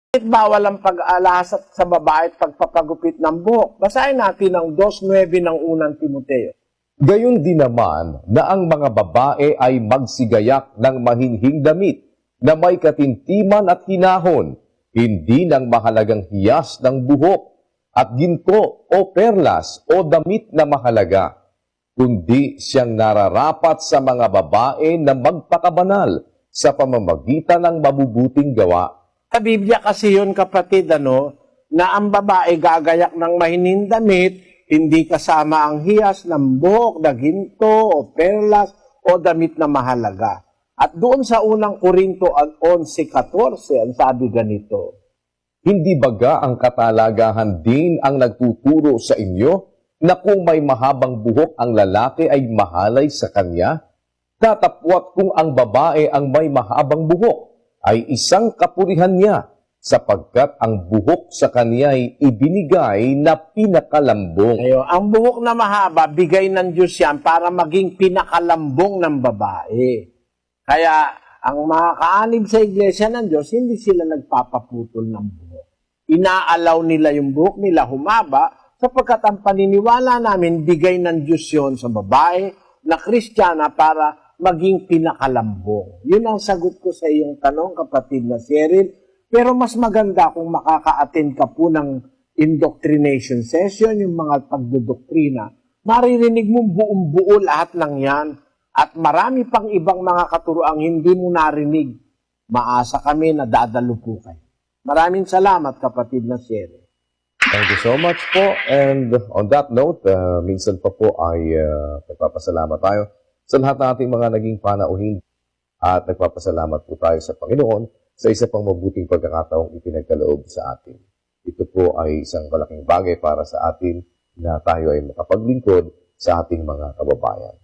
Bakit bawal ang pag-alasat sa babae at pagpapagupit ng buhok? Basahin natin ang 2:9 ng unang Timoteo. Gayon din naman na ang mga babae ay magsigayak ng mahinhing damit na may katintiman at hinahon, hindi ng mahalagang hiyas ng buhok at ginto o perlas o damit na mahalaga, kundi siyang nararapat sa mga babae na magpakabanal sa pamamagitan ng mabubuting gawa. Sa Biblia kasi yun, kapatid, na ang babae gagayak ng mahinhing damit, hindi kasama ang hiyas ng buhok na ginto o perlas o damit na mahalaga. At doon sa unang Korinto 11:14, ang sabi ganito, Hindi baga ang katalagahan din ang nagtuturo sa inyo na kung may mahabang buhok ang lalaki ay mahalay sa kanya? Tatapwat kung ang babae ang may mahabang buhok ay isang kapurihan niya, sapagkat ang buhok sa kanya ay ibinigay na pinakalambong. ang buhok na mahaba, bigay ng Diyos yan para maging pinakalambong ng babae. Kaya ang mga kaanib sa iglesia ng Diyos, hindi sila nagpapaputol ng buhok. Inaalaw nila yung buhok nila humaba, sapagkat ang paniniwala namin, bigay ng Diyos yun sa babae na Kristiyana para maging pinakalambong. Yun ang sagot ko sa iyong tanong, kapatid na Cheryl. Pero mas maganda kung makaka-attend ka po ng indoctrination session, yung mga pagdodoktrina. Maririnig mo buong-buo lahat ng yan. At marami pang ibang mga katuroang hindi mo narinig. Maasa kami na dadalo po kayo. Maraming salamat, kapatid na Cheryl. Thank you so much po. And on that note, minsan pa po ay nagpapasalamat tayo sa lahat ng ating mga naging panauhin at nagpapasalamat po tayo sa Panginoon sa isa pang mabuting pagkakataong ipinagkaloob sa atin. Ito po ay isang malaking bagay para sa atin na tayo ay makapaglingkod sa ating mga kababayan.